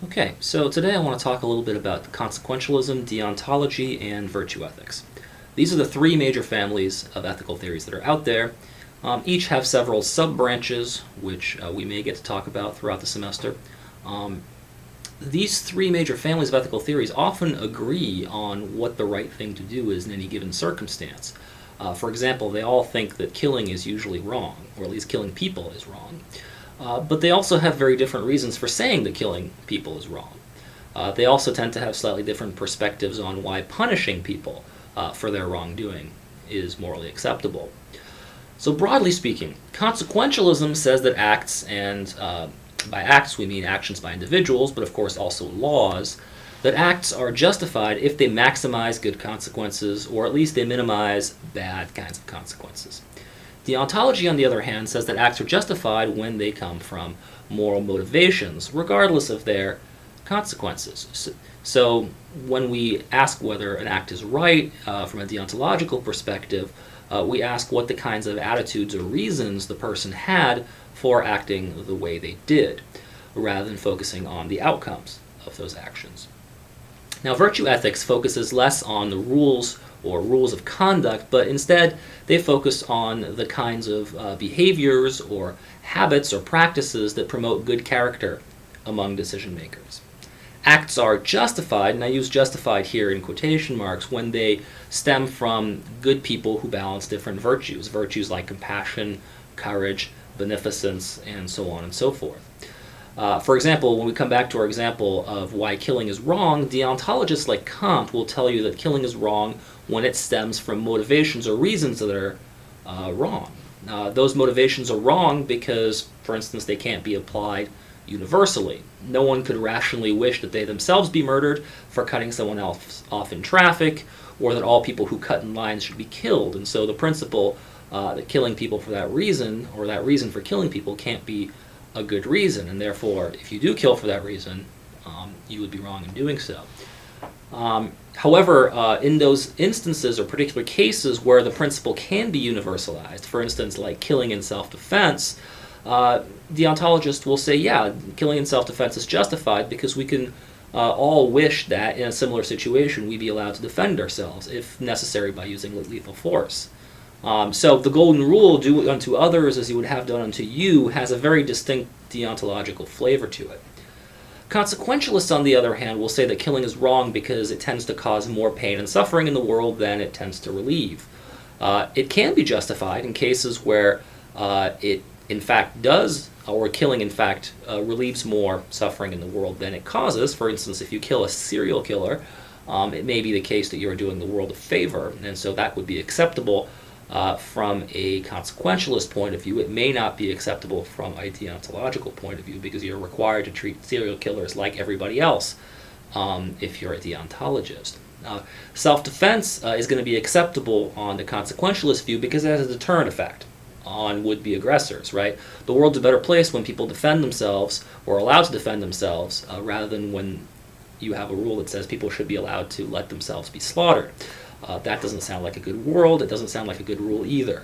Okay, so today I want to talk a little bit about consequentialism, deontology, and virtue ethics. These are the three major families of ethical theories that are out there. Each have several sub-branches, which we may get to talk about throughout the semester. These three major families of ethical theories often agree on what the right thing to do is in any given circumstance. For example, they all think that killing is usually wrong, or at least killing people is wrong. But they also have very different reasons for saying that killing people is wrong. They also tend to have slightly different perspectives on why punishing people for their wrongdoing is morally acceptable. So broadly speaking, consequentialism says that acts, and by acts we mean actions by individuals, but of course also laws, that acts are justified if they maximize good consequences, or at least they minimize bad kinds of consequences. Deontology, on the other hand, says that acts are justified when they come from moral motivations, regardless of their consequences. So when we ask whether an act is right from a deontological perspective, we ask what the kinds of attitudes or reasons the person had for acting the way they did, rather than focusing on the outcomes of those actions. Now, virtue ethics focuses less on the rules or rules of conduct, but instead they focus on the kinds of behaviors or habits or practices that promote good character among decision makers. Acts are justified, and I use justified here in quotation marks, when they stem from good people who balance different virtues, virtues like compassion, courage, beneficence, and so on and so forth. For example, when we come back to our example of why killing is wrong, deontologists like Kant will tell you that killing is wrong when it stems from motivations or reasons that are wrong. Those motivations are wrong because, for instance, they can't be applied universally. No one could rationally wish that they themselves be murdered for cutting someone else off in traffic, or that all people who cut in lines should be killed. And so the principle that killing people for that reason, or that reason for killing people, can't be a good reason, and therefore, if you do kill for that reason, you would be wrong in doing so. However, in those instances or particular cases where the principle can be universalized, for instance, like killing in self-defense, deontologists will say, yeah, killing in self-defense is justified because we can all wish that in a similar situation we be allowed to defend ourselves, if necessary, by using lethal force. So the golden rule, do unto others as you would have done unto you, has a very distinct deontological flavor to it. Consequentialists, on the other hand, will say that killing is wrong because it tends to cause more pain and suffering in the world than it tends to relieve. It can be justified in cases where it in fact does, or killing in fact relieves more suffering in the world than it causes. For instance, if you kill a serial killer, it may be the case that you're doing the world a favor, and so that would be acceptable from a consequentialist point of view. It may not be acceptable from a deontological point of view because you're required to treat serial killers like everybody else if you're a deontologist. Self-defense is going to be acceptable on the consequentialist view because it has a deterrent effect on would-be aggressors, right? The world's a better place when people defend themselves or are allowed to defend themselves rather than when you have a rule that says people should be allowed to let themselves be slaughtered. That doesn't sound like a good world. It doesn't sound like a good rule either.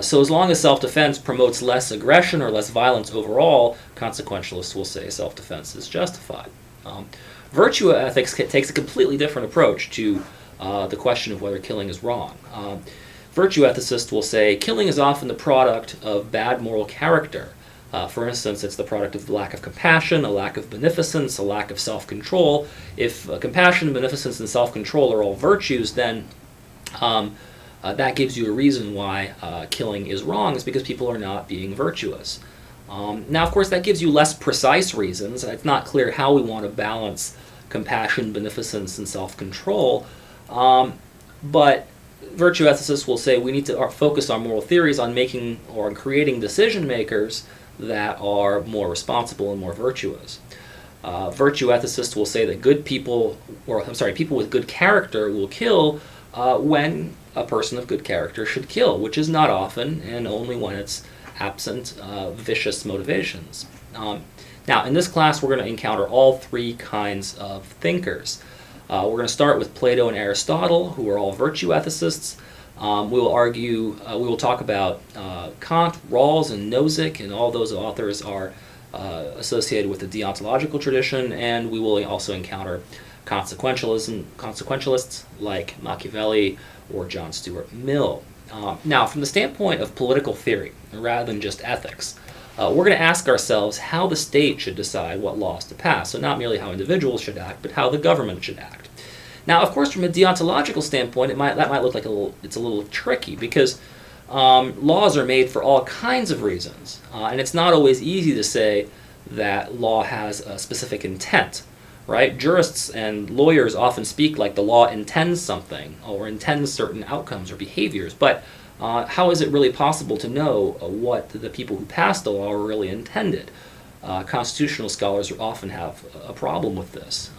So as long as self-defense promotes less aggression or less violence overall, consequentialists will say self-defense is justified. Virtue ethics takes a completely different approach to the question of whether killing is wrong. Virtue ethicists will say killing is often the product of bad moral character. For instance, it's the product of the lack of compassion, a lack of beneficence, a lack of self-control. If compassion, beneficence, and self-control are all virtues, then that gives you a reason why killing is wrong, is because people are not being virtuous. Now, of course, that gives you less precise reasons. It's not clear how we want to balance compassion, beneficence, and self-control, but virtue ethicists will say we need to focus our moral theories on making or on creating decision makers that are more responsible and more virtuous. Virtue ethicists will say that people with good character will kill when a person of good character should kill, which is not often, and only when it's absent vicious motivations. Now, in this class, we're going to encounter all three kinds of thinkers. We're going to start with Plato and Aristotle, who are all virtue ethicists. We will talk about Kant, Rawls, and Nozick, and all those authors are associated with the deontological tradition, and we will also encounter consequentialists like Machiavelli or John Stuart Mill. Now, from the standpoint of political theory, rather than just ethics, we're going to ask ourselves how the state should decide what laws to pass. So not merely how individuals should act, but how the government should act. Now, of course, from a deontological standpoint, that might look like it's a little tricky, because laws are made for all kinds of reasons, and it's not always easy to say that law has a specific intent, right? Jurists and lawyers often speak like the law intends something or intends certain outcomes or behaviors, but how is it really possible to know what the people who passed the law really intended? Constitutional scholars often have a problem with this.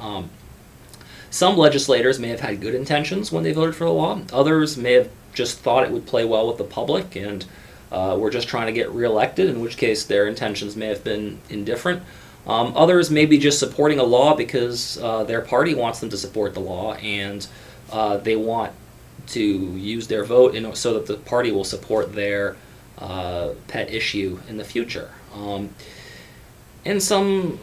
Some legislators may have had good intentions when they voted for the law. Others may have just thought it would play well with the public and were just trying to get reelected, in which case their intentions may have been indifferent. Others may be just supporting a law because their party wants them to support the law, and they want to use their vote so that the party will support their pet issue in the future. And some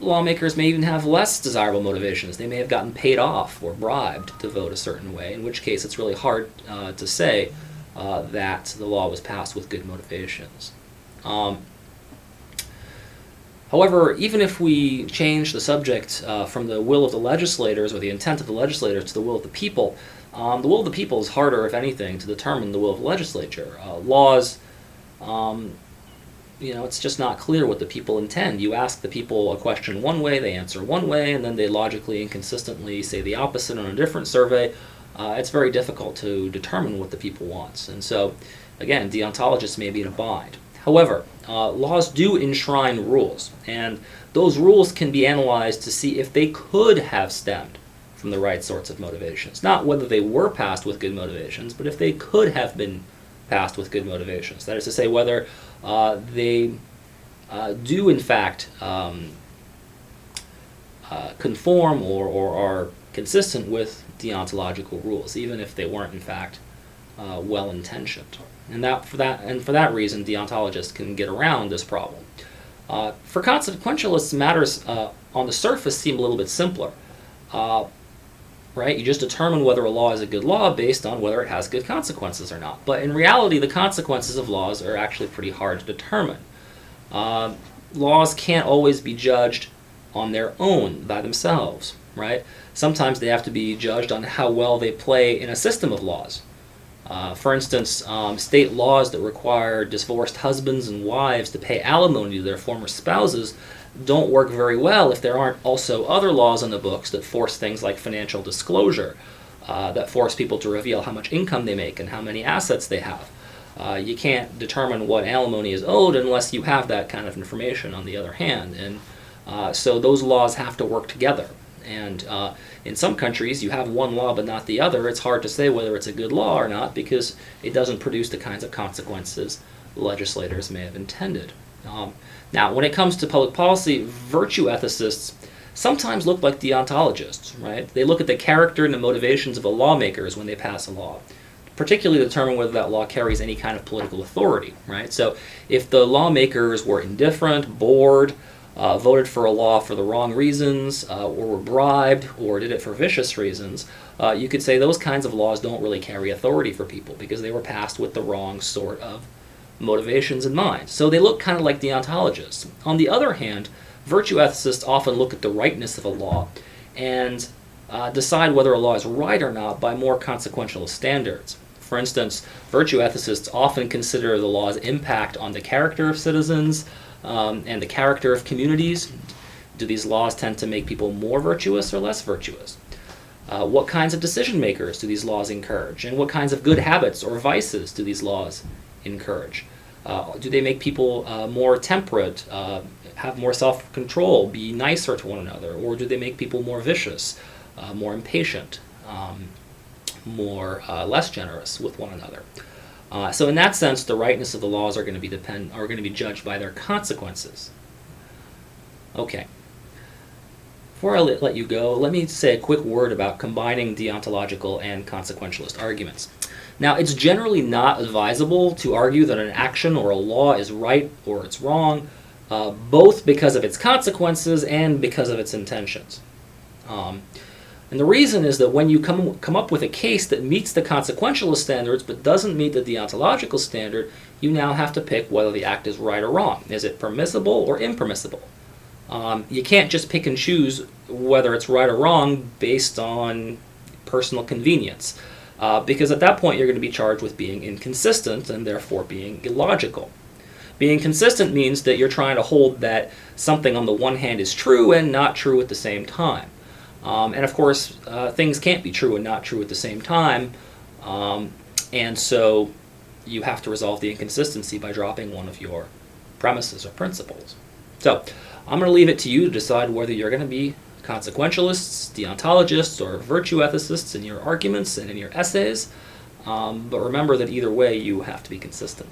lawmakers may even have less desirable motivations. They may have gotten paid off or bribed to vote a certain way, in which case it's really hard to say that the law was passed with good motivations. However, even if we change the subject from the will of the legislators or the intent of the legislators to the will of the people of the people is harder, if anything, to determine the will of the legislature. Laws, it's just not clear what the people intend. You ask the people a question one way, they answer one way, and then they logically and consistently say the opposite on a different survey. It's very difficult to determine what the people want. And so, again, deontologists may be in a bind. However, laws do enshrine rules, and those rules can be analyzed to see if they could have stemmed from the right sorts of motivations. Not whether they were passed with good motivations, but if they could have been passed with good motivations. That is to say, whether they do in fact conform or are consistent with deontological rules, even if they weren't in fact well-intentioned. And for that reason, deontologists can get around this problem. For consequentialists, matters on the surface seem a little bit simpler. Right? You just determine whether a law is a good law based on whether it has good consequences or not. But in reality, the consequences of laws are actually pretty hard to determine. Laws can't always be judged on their own, by themselves, right? Sometimes they have to be judged on how well they play in a system of laws. For instance, state laws that require divorced husbands and wives to pay alimony to their former spouses don't work very well if there aren't also other laws on the books that force things like financial disclosure, that force people to reveal how much income they make and how many assets they have. You can't determine what alimony is owed unless you have that kind of information on the other hand. And so those laws have to work together. And in some countries, you have one law but not the other. It's hard to say whether it's a good law or not because it doesn't produce the kinds of consequences legislators may have intended. Now, when it comes to public policy, virtue ethicists sometimes look like deontologists, right? They look at the character and the motivations of the lawmakers when they pass a law, particularly determine whether that law carries any kind of political authority, right? So if the lawmakers were indifferent, bored, voted for a law for the wrong reasons, or were bribed, or did it for vicious reasons, you could say those kinds of laws don't really carry authority for people because they were passed with the wrong sort of motivations in mind. So they look kind of like deontologists. On the other hand, virtue ethicists often look at the rightness of a law and decide whether a law is right or not by more consequential standards. For instance, virtue ethicists often consider the law's impact on the character of citizens and the character of communities. Do these laws tend to make people more virtuous or less virtuous? What kinds of decision makers do these laws encourage? And what kinds of good habits or vices do these laws encourage? Do they make people more temperate, have more self-control, be nicer to one another? Or do they make people more vicious, more impatient, less generous with one another? So in that sense, the rightness of the laws are going to be judged by their consequences. Okay. Before I let you go, let me say a quick word about combining deontological and consequentialist arguments. Now, it's generally not advisable to argue that an action or a law is right or it's wrong both because of its consequences and because of its intentions. And the reason is that when you come up with a case that meets the consequentialist standards but doesn't meet the deontological standard, you now have to pick whether the act is right or wrong. Is it permissible or impermissible? You can't just pick and choose whether it's right or wrong based on personal convenience, because at that point you're going to be charged with being inconsistent and therefore being illogical. Being consistent means that you're trying to hold that something on the one hand is true and not true at the same time. And of course, things can't be true and not true at the same time, and so you have to resolve the inconsistency by dropping one of your premises or principles. So I'm going to leave it to you to decide whether you're going to be consequentialists, deontologists, or virtue ethicists in your arguments and in your essays, but remember that either way you have to be consistent.